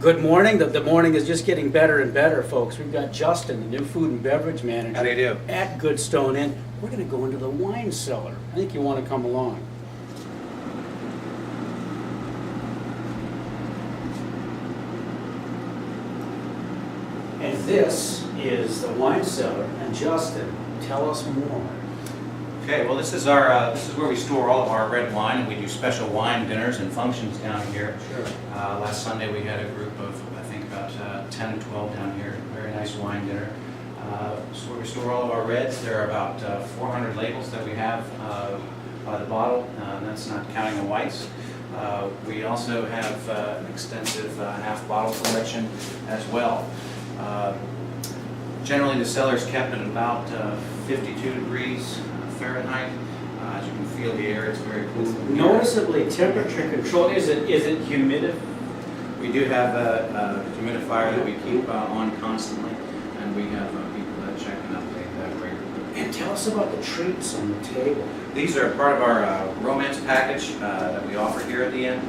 Good morning. The morning is just getting better and better, folks. We've got Justin, the new food and beverage manager. How do you do? At Goodstone Inn. We're going to go into the wine cellar. I think you want to come along. And this is the wine cellar. And Justin, tell us more. Okay, well this is our this is where we store all of our red wine, and we do special wine dinners and functions down here. Sure. Last Sunday we had a group of I think about 10 to 12 down here. Very nice wine dinner. So where we store all of our reds. There are about 400 labels that we have by the bottle. And that's not counting the whites. We also have an extensive half bottle collection as well. Generally the cellar is kept at about 52 degrees Fahrenheit. As you can feel the air, it's very cool. Noticeably temperature controlled. Is it humid? We do have a humidifier that we keep on constantly, and we have people that check and update that regularly. And tell us about the treats on the table. These are part of our romance package that we offer here at the inn.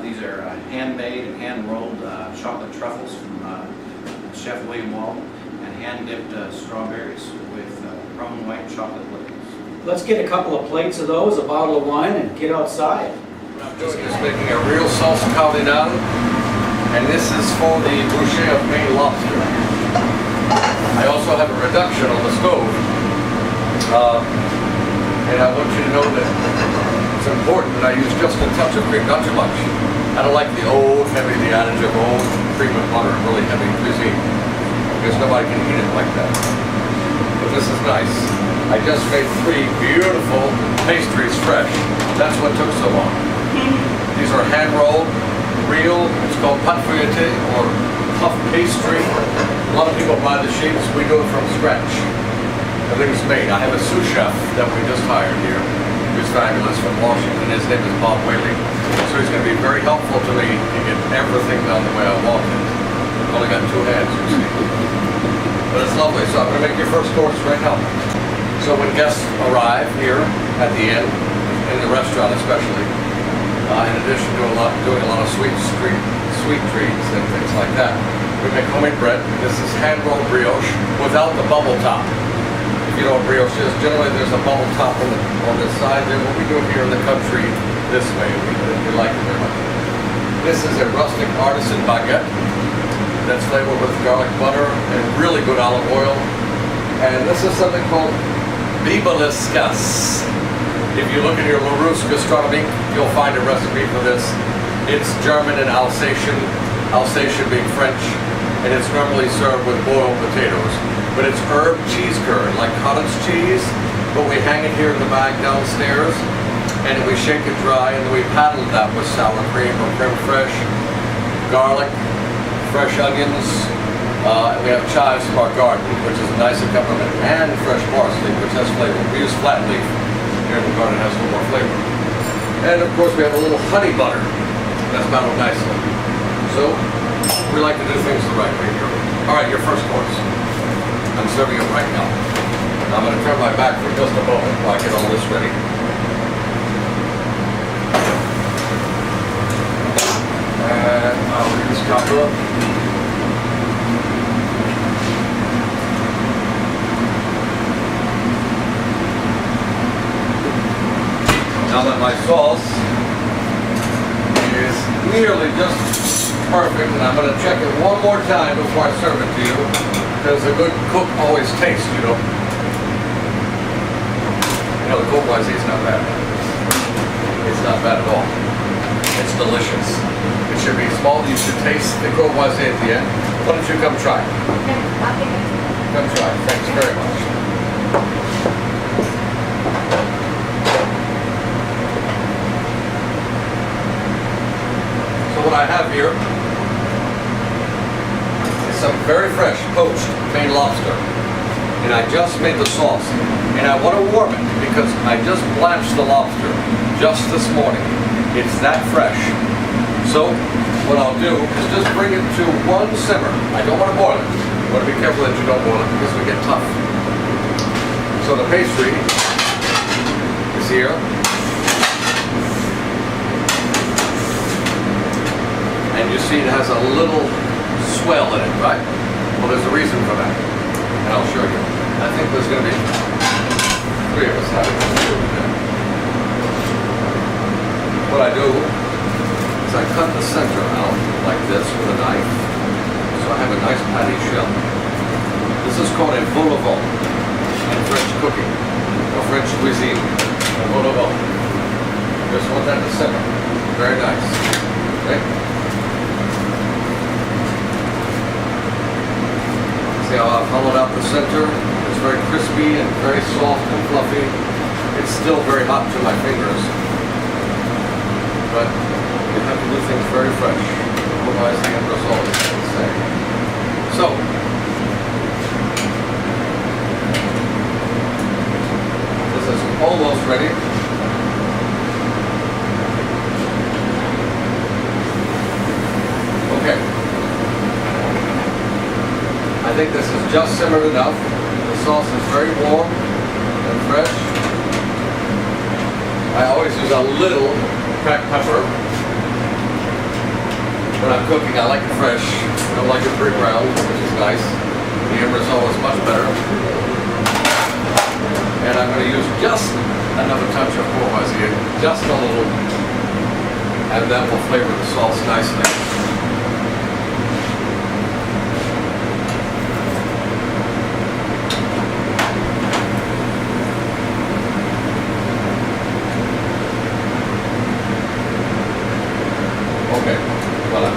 These are handmade and hand-rolled chocolate truffles from Chef William Walton, and hand-dipped strawberries with chrome white chocolate liquors. Let's get a couple of plates of those, a bottle of wine, and get outside. What I'm doing is making a real sauce cardinal, and this is for the bouchée of Maine lobster. I also have a reduction on the stove, and I want you to know that it's important that I use just a touch of cream, not too much. I don't like the old, heavy, the adage of old cream and butter, really heavy cuisine, because nobody can eat it like that. But this is nice. I just made 3 beautiful pastries fresh. That's what took so long. These are hand-rolled, real, it's called pâte feuilletée or puff pastry. A lot of people buy the sheets, we do it from scratch. Everything's made. I have a sous chef that we just hired here, who's fabulous, from Washington. His name is Bob Whaley. So he's going to be very helpful to me to get everything done the way I want it. I've only got 2 hands, you see. But it's lovely, so I'm going to make your first course right now. So when guests arrive here at the inn, in the restaurant especially, in addition to doing a lot of sweet treats and things like that, we make homemade bread. This is hand-rolled brioche without the bubble top. If you know what brioche is, generally there's a bubble top on this side. Then what we do here in the country this way, we like it very much. This is a rustic artisan baguette that's flavored with garlic butter and really good olive oil. And this is something called Bibaliscas. If you look at your LaRousse gastronomy, you'll find a recipe for this. It's German and Alsatian, Alsatian being French, and it's normally served with boiled potatoes. But it's herb cheese curd, like cottage cheese, but we hang it here in the bag downstairs, and we shake it dry, and then we paddle that with sour cream or creme fraiche, garlic, fresh onions, and we have chives from our garden, which is a nice accompaniment, and fresh parsley, which has flavor. We use flat leaf. Here in the garden has a little more flavor. And of course we have a little honey butter that's mounted nicely. So, we like to do things the right way here. Alright, your first course. I'm serving it right now. I'm going to turn my back for just a moment while I get all this ready. And I'll leave this copper up. Now that my sauce is nearly just perfect, and I'm going to check it one more time before I serve it to you, because a good cook always tastes, you know. You know, the courvoisier is not bad. It's not bad at all. It's delicious. It should be small. You should taste the courvoisier at the end. Why don't you come try? Come try. Thanks very much. What I have here is some very fresh poached Maine lobster, and I just made the sauce, and I want to warm it because I just blanched the lobster just this morning. It's that fresh. So what I'll do is just bring it to one simmer. I don't want to boil it. You want to be careful that you don't boil it because we get tough. So the pastry is here. And you see it has a little swell in it, right? Well, there's a reason for that, and I'll show you. I think there's going to be 3 of us having to do with that. What I do is I cut the center out like this with a knife, so I have a nice patty shell. This is called a vol au vent in French cooking, or French cuisine. A vol au vent. Just want that to simmer. Very nice. Okay? See how I've hollowed out the center? It's very crispy and very soft and fluffy. It's still very hot to my fingers. But you have to do things very fresh. Otherwise the end result is the same. So, this is almost ready. Okay. I think this is just simmered enough. The sauce is very warm and fresh. I always use a little cracked pepper when I'm cooking. I like it fresh. I don't like it pretty brown, which is nice. The end result is much better. And I'm going to use just another touch of courvoisier, just a little, and that will flavor the sauce nicely. Okay, voilà.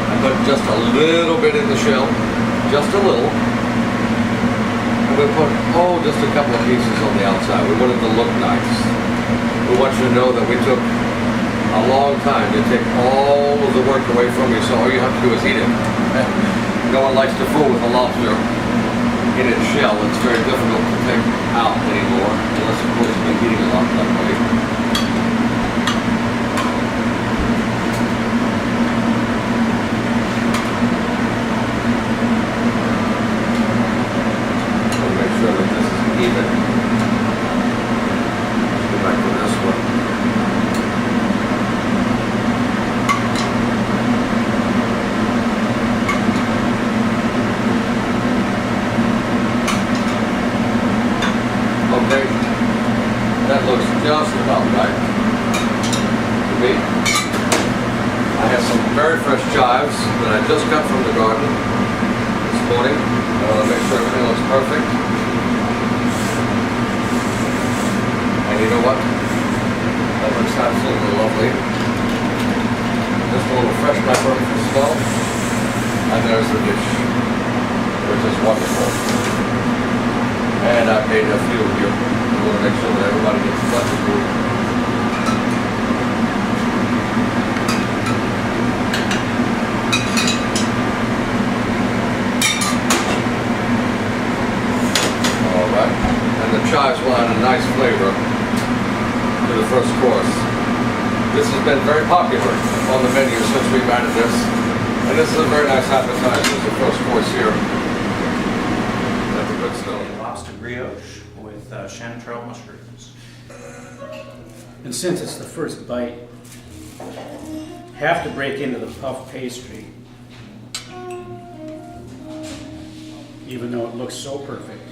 I put just a little bit in the shell, just a little. And we put, just a couple of pieces on the outside. We want it to look nice. We want you to know that we took a long time to take all of the work away from you, so all you have to do is eat it. No one likes to fool with a lobster in its shell. It's very difficult to take out anymore, unless of course you've been eating a lot that way. Sure that this is even. Let's go back to this one. Okay, that looks just about right to me. I have some very fresh chives that I just cut from the garden this morning. I want to make sure everything looks perfect. And you know what? That looks absolutely lovely. Just a little fresh pepper for smell. And there's the dish, which is wonderful. And I've made a few here. I want to make sure that everybody gets plenty of food. All right. And the chives will add a nice flavor to the first course. This has been very popular on the menu since we've added this. And this is a very nice appetizer as the first course here at the Goodstone. Lobster brioche with chanterelle mushrooms. And since it's the first bite, have to break into the puff pastry, even though it looks so perfect,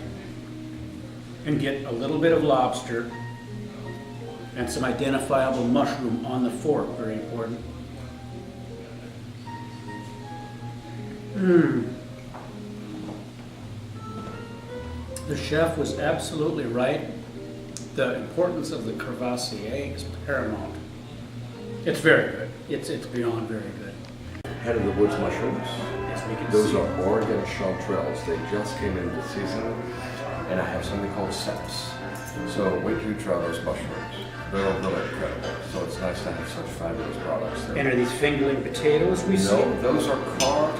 and get a little bit of lobster and some identifiable mushroom on the fork, very important. The chef was absolutely right. The importance of the crevassier is paramount. It's very good. It's beyond very good. Head of the woods mushrooms. As we can Those see. are Oregon chanterelles. They just came into season. And I have something called seps. So wait till you try those mushrooms. They're really incredible. So it's nice to have such fabulous products there. And are these fingerling potatoes we see? No, those are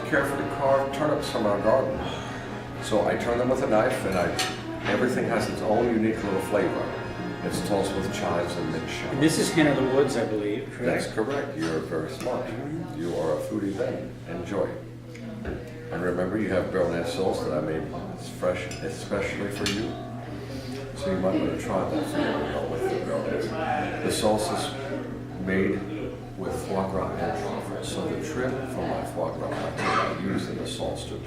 carefully carved turnips from our garden. So I turn them with a knife, and everything has its own unique little flavor. It's tossed with chives and mint shells. And this is Hen of the Woods, I believe, correct? That's correct. You're very smart. You are a foodie then. Enjoy. And remember, you have béarnaise sauce that I made fresh, especially for you. So you might want to try that with the béarnaise. The sauce is made with foie gras and truffles. So the trim from my foie gras, I use in the sauce to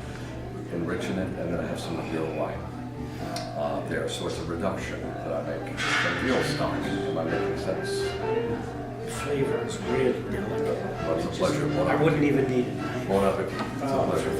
enrich in it, and then I have some Madeira wine there. So it's a reduction that I make. And veal stock, am I making sense? Flavor is really delicate. Well, it's a pleasure. I wouldn't even need it. Bon appetit. It's a pleasure.